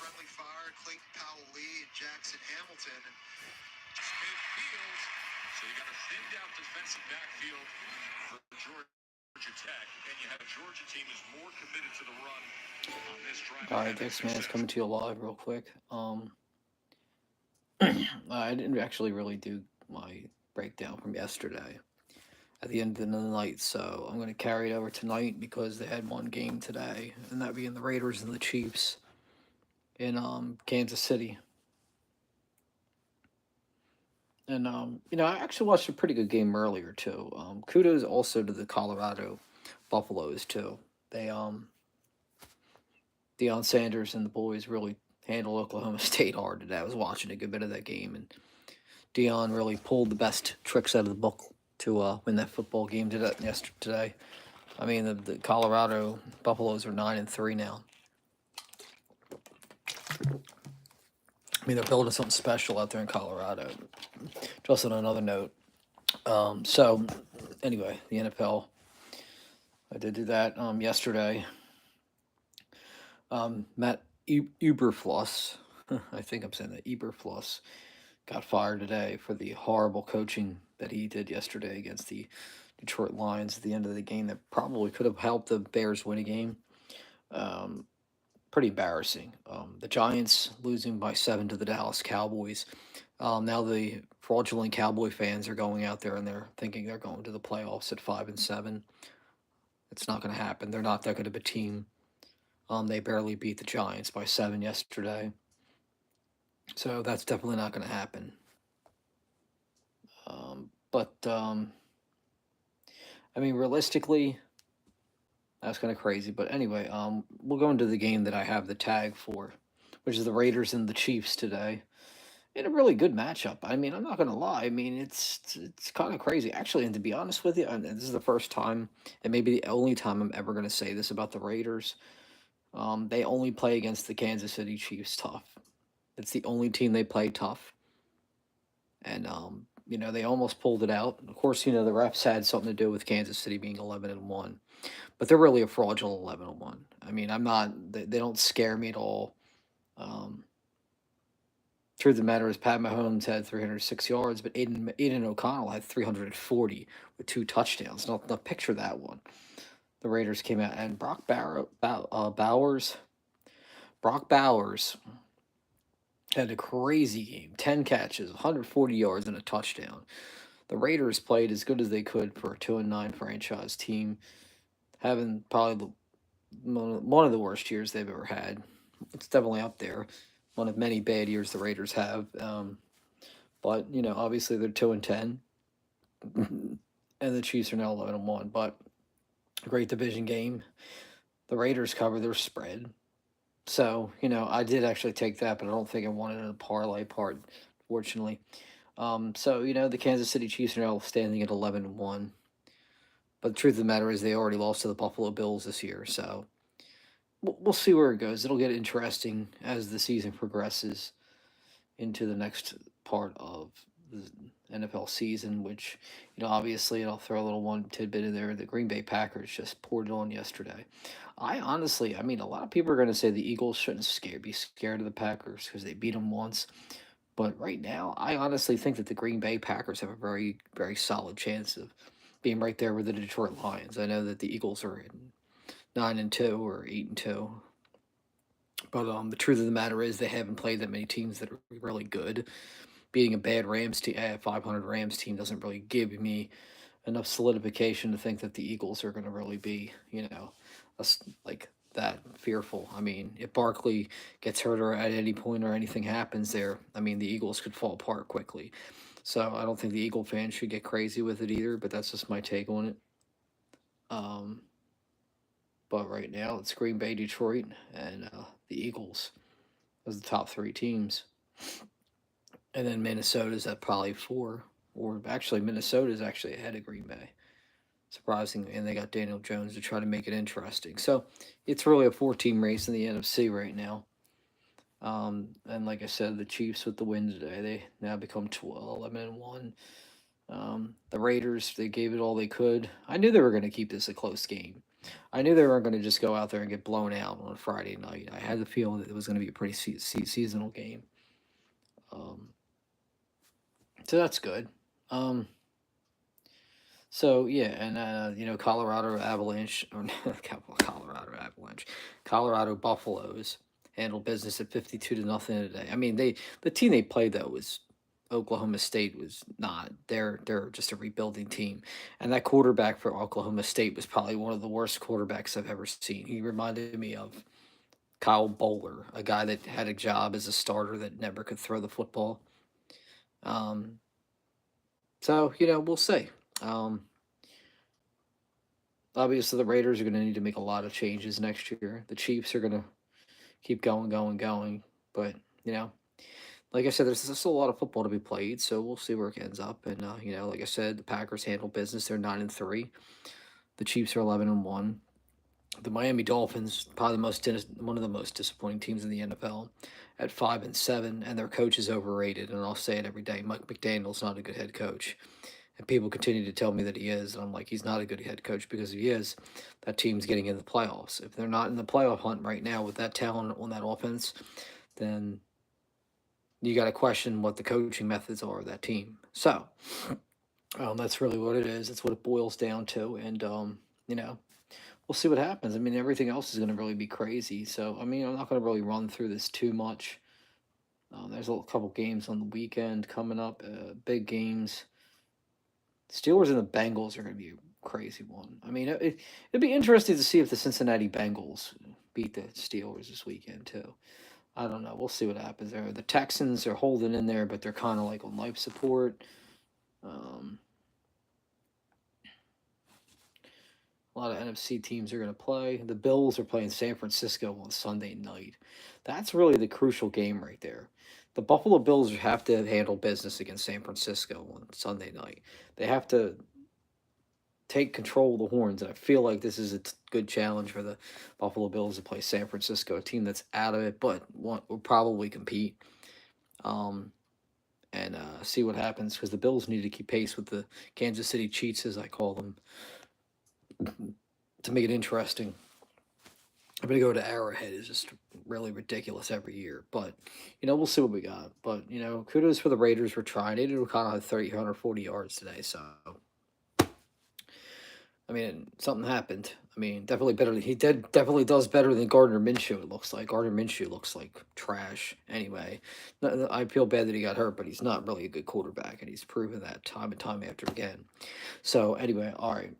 friendly fire, Clayton Powell Lee and Jackson Hamilton. And midfield. So you got a thinned out defensive backfield for Georgia Tech, and you have a Georgia team who's more committed to the run on this drive. All right, Dex Man is coming to you live real quick. I didn't actually really do my breakdown from yesterday at the end of the night, so I'm going to carry it over tonight because they had one game today, and that being the Raiders and the Chiefs in Kansas City. And I actually watched a pretty good game earlier too. Kudos also to the Colorado Buffaloes too. They Deion Sanders and the boys really handled Oklahoma State hard today. I was watching a good bit of that game, and Deion really pulled the best tricks out of the book to win that football game yesterday. I mean, the Colorado Buffaloes are 9-3 now. I mean, they're building something special out there in Colorado. Just on another note, so anyway, the NFL. I did do that yesterday. Matt Eberfluss, I think I'm saying that Eberfluss, got fired today for the horrible coaching that he did yesterday against the Detroit Lions at the end of the game that probably could have helped the Bears win a game. Pretty embarrassing. The Giants losing by 7 to the Dallas Cowboys. Now the fraudulent Cowboy fans are going out there and they're thinking they're going to the playoffs at 5-7. It's not going to happen. They're not that good of a team. They barely beat the Giants by 7 yesterday. So that's definitely not going to happen. But I mean, realistically, that's kind of crazy. But anyway, we'll go into the game that I have the tag for, which is the Raiders and the Chiefs today. In a really good matchup. I mean, I'm not gonna lie. I mean, it's kind of crazy actually. And to be honest with you, and this is the first time, and maybe the only time I'm ever gonna say this about the Raiders. They only play against the Kansas City Chiefs tough. It's the only team they play tough, and they almost pulled it out. Of course, the refs had something to do with Kansas City being 11-1, but they're really a fraudulent 11-1. I mean, I'm not. They don't scare me at all. Um, Truth of the matter is, Pat Mahomes had 306 yards, but Aiden O'Connell had 340 with 2 touchdowns. Now picture that one. The Raiders came out, and Brock Bowers had a crazy game 10 catches, 140 yards, and a touchdown. The Raiders played as good as they could for a 2-9 franchise team, having probably one of the worst years they've ever had. It's definitely up there. One of many bad years the Raiders have. But obviously they're 2-10, and the Chiefs are now 11-1. But a great division game. The Raiders cover their spread, so I did actually take that, but I don't think I wanted a parlay part, fortunately. So the Kansas City Chiefs are now standing at 11-1. But the truth of the matter is, they already lost to the Buffalo Bills this year, so we'll see where it goes. It'll get interesting as the season progresses into the next part of the NFL season, which, obviously, and I'll throw a little one tidbit in there. The Green Bay Packers just poured it on yesterday. I mean, a lot of people are going to say the Eagles shouldn't be scared of the Packers because they beat them once. But right now, I honestly think that the Green Bay Packers have a very, very solid chance of being right there with the Detroit Lions. I know that the Eagles are in 9-2 or 8-2. But the truth of the matter is, they haven't played that many teams that are really good. Beating a bad Rams team, 500 Rams team, doesn't really give me enough solidification to think that the Eagles are going to really be, like that fearful. I mean, if Barkley gets hurt or at any point or anything happens there, I mean, the Eagles could fall apart quickly. So I don't think the Eagle fans should get crazy with it either. But that's just my take on it. Um, but right now, it's Green Bay, Detroit, and the Eagles as the top 3 teams. And then Minnesota's at probably 4. Or actually, Minnesota's actually ahead of Green Bay, surprisingly. And they got Daniel Jones to try to make it interesting. So it's really a 4-team race in the NFC right now. And like I said, the Chiefs with the win today, they now become 11-1. The Raiders, they gave it all they could. I knew they were going to keep this a close game. I knew they weren't going to just go out there and get blown out on a Friday night. I had the feeling that it was going to be a pretty seasonal game. Um, so that's good. Um, so yeah, and Colorado Avalanche or Colorado Avalanche, Colorado Buffaloes handled business at 52-0 today. I mean, the team they played though was Oklahoma State was not. They're just a rebuilding team, and that quarterback for Oklahoma State was probably one of the worst quarterbacks I've ever seen. He reminded me of Kyle Bowler, a guy that had a job as a starter that never could throw the football. Um, so we'll see. Um, Obviously, the Raiders are going to need to make a lot of changes next year. The Chiefs are going to keep going, going, going. But, you know, like I said, there's still a lot of football to be played, so we'll see where it ends up. And, like I said, the Packers handle business. They're 9-3. The Chiefs are 11-1. The Miami Dolphins, probably one of the most disappointing teams in the NFL, at 5-7, and their coach is overrated. And I'll say it every day: Mike McDaniel's not a good head coach. And people continue to tell me that he is, and I'm like, he's not a good head coach because if he is, that team's getting in the playoffs. If they're not in the playoff hunt right now with that talent on that offense, then you got to question what the coaching methods are of that team. So that's really what it is. That's what it boils down to, and we'll see what happens. I mean, everything else is going to really be crazy. So I mean, I'm not going to really run through this too much. There's a couple games on the weekend coming up, big games. Steelers and the Bengals are going to be a crazy one. I mean, it'd be interesting to see if the Cincinnati Bengals beat the Steelers this weekend too. I don't know. We'll see what happens there. The Texans are holding in there, but they're kind of like on life support. Um, a lot of NFC teams are going to play. The Bills are playing San Francisco on Sunday night. That's really the crucial game right there. The Buffalo Bills have to handle business against San Francisco on Sunday night. They have to take control of the horns. And I feel like this is a good challenge for the Buffalo Bills to play San Francisco, a team that's out of it, but will probably compete. And see what happens because the Bills need to keep pace with the Kansas City Chiefs, as I call them, to make it interesting. I'm going to go to Arrowhead is just really ridiculous every year. But, we'll see what we got. But, kudos for the Raiders for trying. They did kind of 340 yards today, so I mean, something happened. I mean, definitely better. Definitely does better than Gardner Minshew. It looks like Gardner Minshew looks like trash. Anyway, I feel bad that he got hurt, but he's not really a good quarterback, and he's proven that time and time after again. So anyway, all right,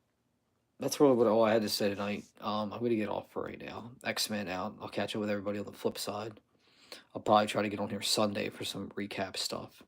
that's really all I had to say tonight. I'm gonna get off for right now. X-Men out. I'll catch up with everybody on the flip side. I'll probably try to get on here Sunday for some recap stuff.